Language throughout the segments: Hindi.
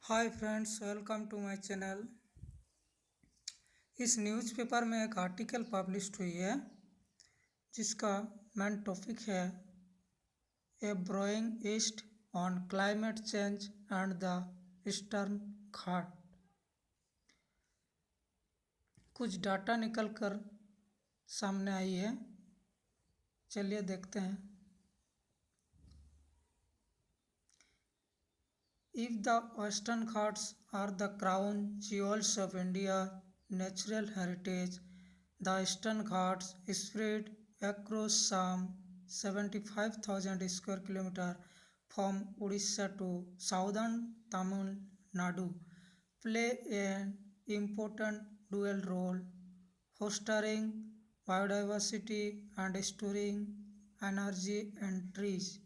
Hi friends, welcome to my channel. इस न्यूज़पेपर में एक आर्टिकल पब्लिश हुई है जिसका मेन टॉपिक है a brewing east on climate change and the eastern Ghat. कुछ डाटा निकल कर सामने आई है, चलिए देखते हैं। If the Western Ghats are the crown jewels of India's natural heritage, the Eastern Ghats spread across some 75,000 square kilometers from Odisha to southern Tamil Nadu, play an important dual role, fostering biodiversity and storing energy and trees.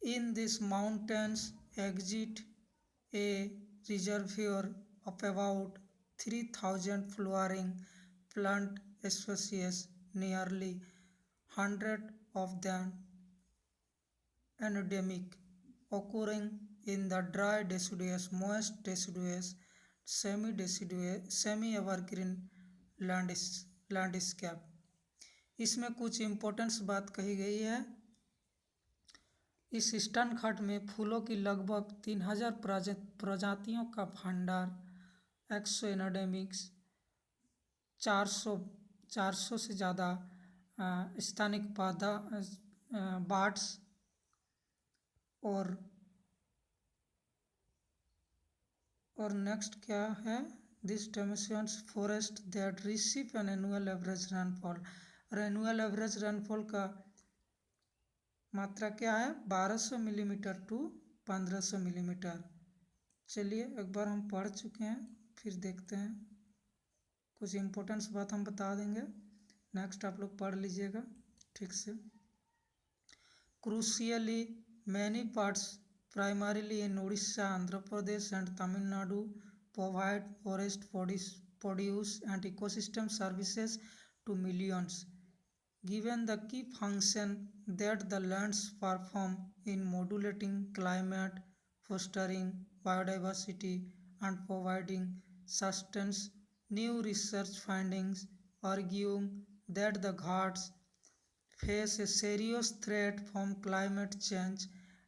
In these mountains exist a reservoir of about 3,000 flowering plant species, nearly 100 of them endemic, occurring in the dry deciduous, moist deciduous, semi-evergreen landscape. इसमें कुछ इम्पोर्टेंस बात कही गई है। इस ईस्टर्न घाट में फूलों की लगभग 3,000 प्रजातियों का भंडार, 100 एंडेमिक्स, 400 से ज़्यादा स्थानिक बर्ड्स और नेक्स्ट क्या है, this demonstrates forest that receive an annual average rainfall. और एनुअल एवरेज रेनफॉल का मात्रा क्या है, 1200 मिलीमीटर टू 1500 मिलीमीटर। चलिए एक बार हम पढ़ चुके हैं, फिर देखते हैं। कुछ इम्पोर्टेंस बात हम बता देंगे, नेक्स्ट आप लोग पढ़ लीजिएगा ठीक से। Crucially many parts primarily in Odisha, Andhra Pradesh and Tamil Nadu provide forest produce and ecosystem services to millions. Given the key function that the lands perform in modulating climate, fostering biodiversity and providing sustenance, new research findings arguing that the Ghats face a serious threat from climate change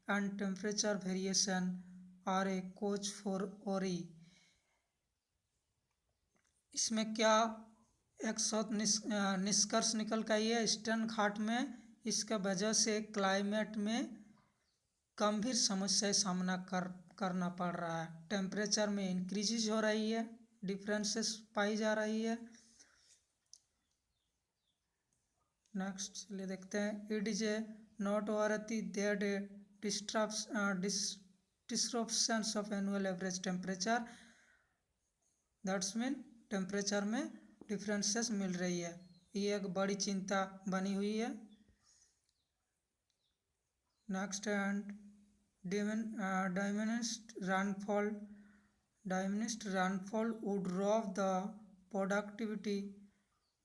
and temperature variation are a cause for worry. इसमें क्या एक शोध निष्कर्ष निकल कर आई है, ईस्टर्न घाट में इसका वजह से क्लाइमेट में गंभीर समस्या सामना करना पड़ रहा है। टेम्परेचर में इंक्रीज हो रही है, डिफरेंसेस पाई जा रही है। नेक्स्ट चलिए देखते हैं। It is a noteworthy that a disruptions of annual average temperature, that's mean temperature में डिफरेंसेस मिल रही है, ये एक बड़ी चिंता बनी हुई है। Next and diminished rainfall would rob the productivity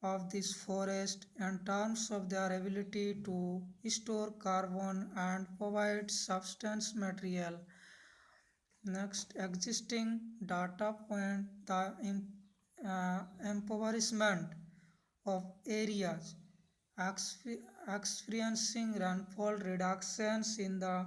of this forest in terms of their ability to store carbon and provide substance material. Next, existing data point the impoverishment of areas experiencing rainfall reductions in the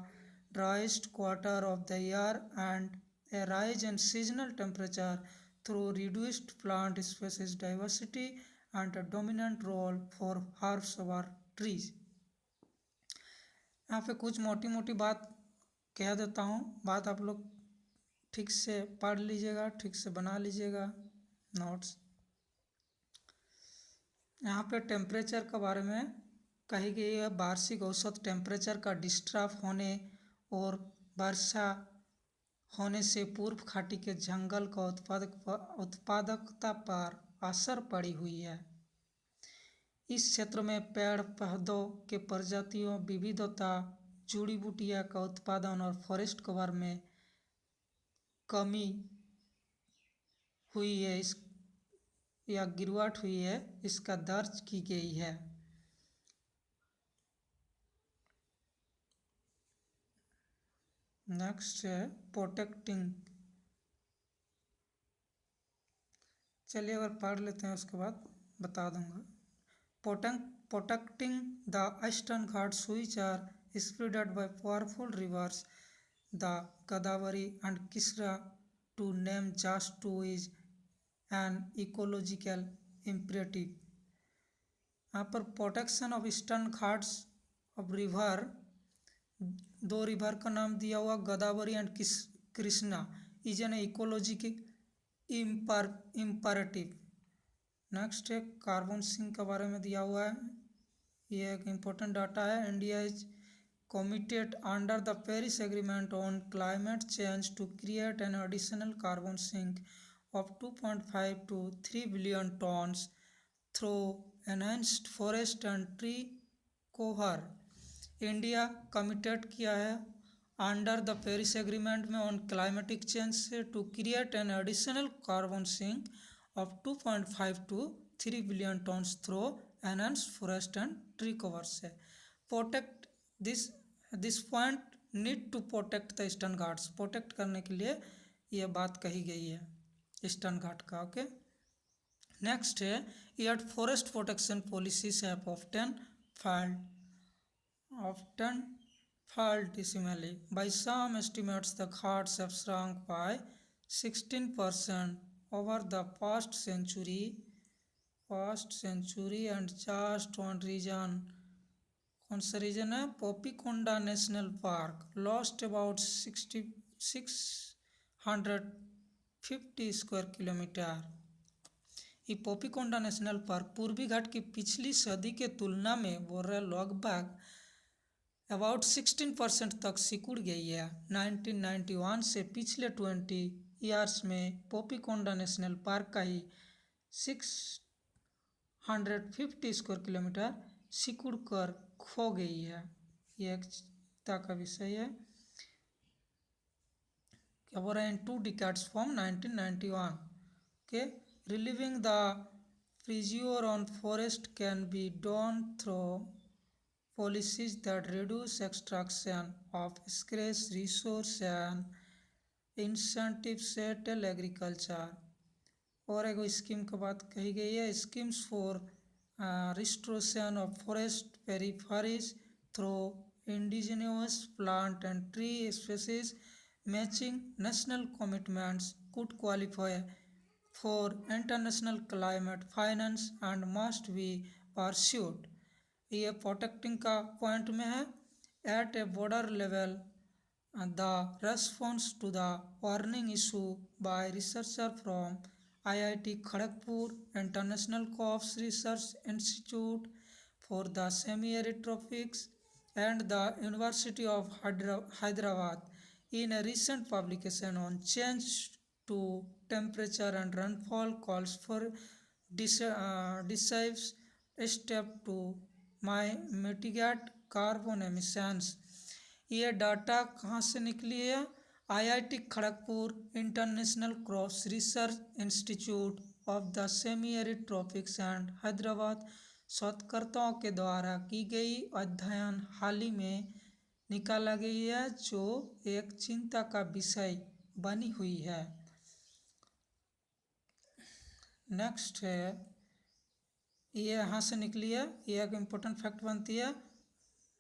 driest quarter of the year and a rise in seasonal temperature through reduced plant species diversity and a dominant role for herbs over trees. यहाँ पे कुछ मोटी मोटी बात कह देता हूँ, बात आप लोग ठीक से पढ़ लीजिएगा, ठीक से बना लीजिएगा नोट्स। यहाँ पे टेम्परेचर के बारे में कही गई है, वार्षिक औसत टेम्परेचर का डिस्टर्ब होने और वर्षा होने से पूर्व घाटी के जंगल का उत्पादकता पर असर पड़ी हुई है। इस क्षेत्र में पेड़ पौधों के प्रजातियों विविधता, जड़ी बूटियाँ का उत्पादन और फॉरेस्ट कवर में कमी हुई है, इस या गिरवाट हुई है, इसका दर्ज की गई है। नेक्स्ट है प्रोटेक्टिंग। चलिए अगर पढ़ लेते हैं उसके बाद बता दूंगा। Protecting the Eastern Ghats, which are spread by powerful rivers, the Godavari and Kisra, to name just two, is an ecological imperative। यहाँ पर protection of eastern Ghats of river, दो रिवर का नाम दिया हुआ Godavari and Krishna, is an ecology की इम्परेटिव। नेक्स्ट है कार्बन सिंक के बारे में दिया हुआ है, ये एक इम्पोर्टेंट डाटा है। India is committed under the Paris Agreement on climate change to create an additional carbon sink of 2.5 to 3 billion tons through enhanced forest and tree cover। India committed किया है अंडर द पेरिस एग्रीमेंट में ऑन क्लाइमेटिक चेंज से to create an additional carbon sink of 2.5 to 3 billion tons through enhanced forest and tree cover से। Protect this point need to protect the eastern Ghats, protect करने के लिए यह बात कही गई है ईस्टर्न घाट का। ओके, नेक्स्ट है yet forest protection policies have often failed dismally। By some estimates, the Ghats have shrunk by 16% over the past century and just one region, कौन सा रीजन है, Papikonda national park, lost about 650 square kilometre. ये पोपीकोंडा नेशनल पार्क पूर्वी घाट की पिछली सदी के तुलना में बोल रहे लगभग अबाउट 16% तक सिकुड़ गई है। 1991 से पिछले 20 ईयर्स में पोपीकोंडा नेशनल पार्क का ही 650 स्क्वायर किलोमीटर सिकुड़ कर खो गई है। ये एक चिंता का विषय है। क्या बोल रहे हैं, इन 2 decades फ्रॉम 1991 के relieving the pressure on forest can be done through policies that reduce extraction of scarce resource and incentive settle agriculture। और एक स्कीम की बात कही गई है, schemes for restoration of forest peripheries through indigenous plant and tree species matching national commitments could qualify for international climate finance and must be pursued। ये प्रोटेक्टिंग का पॉइंट में है। At a border level the response to the warning issue by researcher from IIT Kharagpur, international crops research institute for the semi arid tropics and the university of Hyderabad in a recent publication on change to temperature and rainfall calls for decisive step to mitigate carbon emissions। ये डाटा कहाँ से निकली है, IIT Kharagpur, international crops research institute of the semi arid tropics and Hyderabad शोधकर्ताओं के द्वारा की गई अध्ययन हाल ही में निकाला गई है, जो एक चिंता का विषय बनी हुई है। नेक्स्ट है, ये यहाँ से निकली है, ये एक इम्पोर्टेंट फैक्ट बनती है।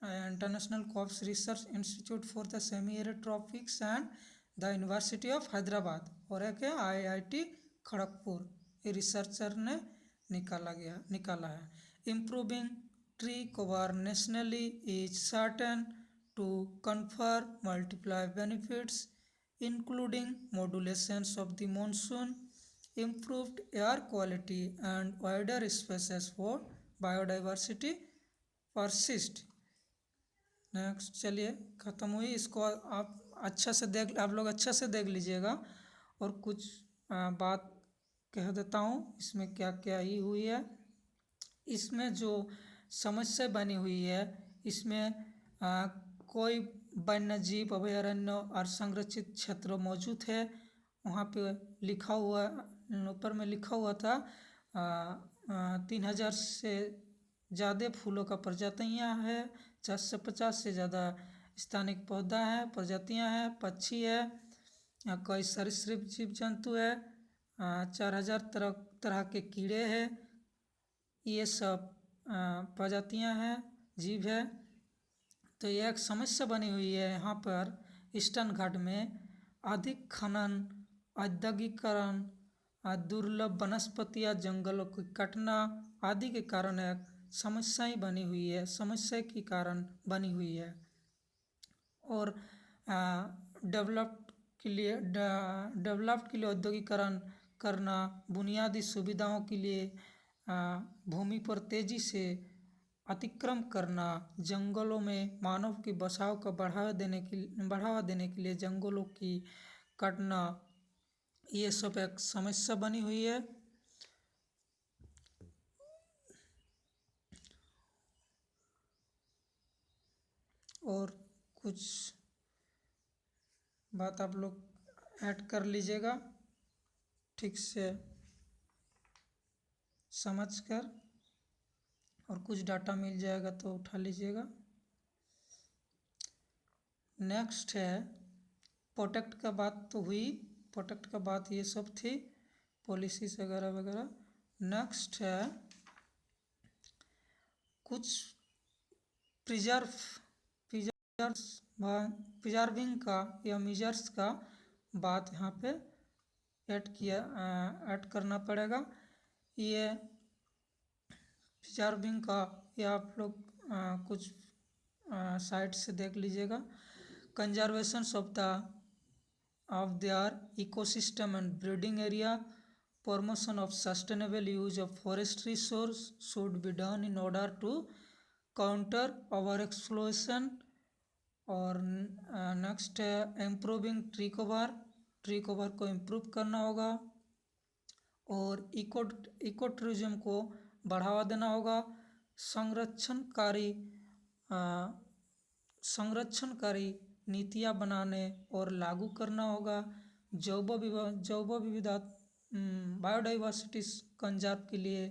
International crops research institute for the semi arid tropics and the university of Hyderabad, और एक है IIT खड़गपुर, ये रिसर्चर ने निकाला है। Improving tree cover nationally is certain to confer multiple benefits including modulations of the monsoon, improved air quality and wider spaces for biodiversity persist। Next, चलिए ख़त्म हुई, इसको आप लोग अच्छा से देख लीजिएगा और कुछ बात कह देता हूँ इसमें क्या क्या ही हुई है। इसमें जो समस्या बनी हुई है, इसमें कोई वन्य जीव अभयारण्य और संरक्षित क्षेत्र मौजूद है। वहाँ पे लिखा हुआ, ऊपर में लिखा हुआ था 3000 से ज़्यादा फूलों का प्रजातियाँ है, 450 से ज़्यादा स्थानिक पौधा है, प्रजातियां हैं, पक्षी है, कई सरीसृप जीव जंतु है, 4000 तरह के कीड़े हैं। ये सब प्रजातियां हैं, जीव है। तो यह एक समस्या बनी हुई है यहाँ पर ईस्टर्न घाट में। अधिक खनन, औद्योगिकरण, दुर्लभ वनस्पतियाँ, जंगलों की कटना आदि के कारण एक समस्याएं बनी हुई है, समस्या के कारण बनी हुई है। और डेवलप्ड के लिए औद्योगिकरण करना, बुनियादी सुविधाओं के लिए भूमि पर तेजी से अतिक्रमण करना, जंगलों में मानव के बसाव को बढ़ावा देने के लिए जंगलों की काटना, ये सब एक समस्या बनी हुई है। और कुछ बात आप लोग ऐड कर लीजिएगा ठीक से समझकर, और कुछ डाटा मिल जाएगा तो उठा लीजिएगा। नेक्स्ट है प्रोटेक्ट का बात तो हुई, प्रोटेक्ट का बात ये सब थी, पॉलिसीज वगैरह वगैरह। नेक्स्ट है कुछ प्रिजर्विंग का या मेजर्स का बात यहाँ पे ऐड करना पड़ेगा। ये प्रिजर्विंग का या आप लोग कुछ साइट से देख लीजिएगा। Conservation of their ecosystem and breeding area, promotion of sustainable use of forest resource should be done in order to counter overexploitation। और नेक्स्ट है इम्प्रूविंग ट्री कवर को इम्प्रूव करना होगा। और इको टूरिज्म को बढ़ावा देना होगा। संरक्षणकारी नीतियाँ बनाने और लागू करना होगा। जैव विविधता, बायोडाइवर्सिटी कंजर्व के लिए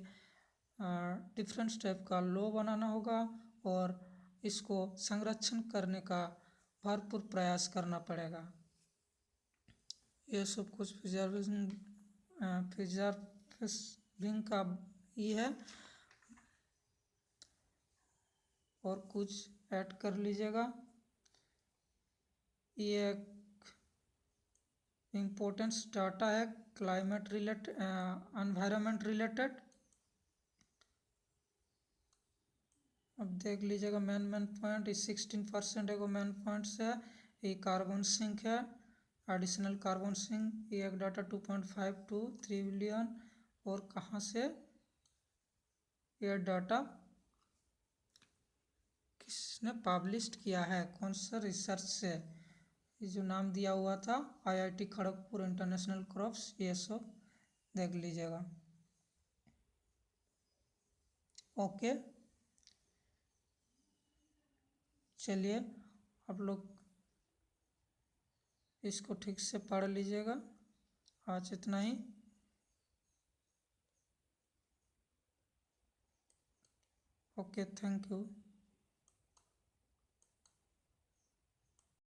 डिफरेंट टाइप का लॉ बनाना होगा और इसको संरक्षण करने का भरपूर प्रयास करना पड़ेगा। ये सब कुछ प्रिजर्विंग का ही है। और कुछ ऐड कर लीजिएगा। ये इम्पोर्टेंस डाटा है क्लाइमेट रिलेटेड, एनवायरनमेंट रिलेटेड। अब देख लीजिएगा मेन पॉइंट, 16% एगो मेन पॉइंट्स है। ये कार्बन सिंक है, एडिशनल कार्बन सिंक, ये एक डाटा 2.523 बिलियन। और कहाँ से ये डाटा किसने पब्लिश किया है, कौन सा रिसर्च से, ये जो नाम दिया हुआ था IIT खड़गपुर इंटरनेशनल क्रॉप्स, ये सब देख लीजिएगा। ओके, चलिए आप लोग इसको ठीक से पढ़ लीजिएगा। आज इतना ही। Okay, thank you.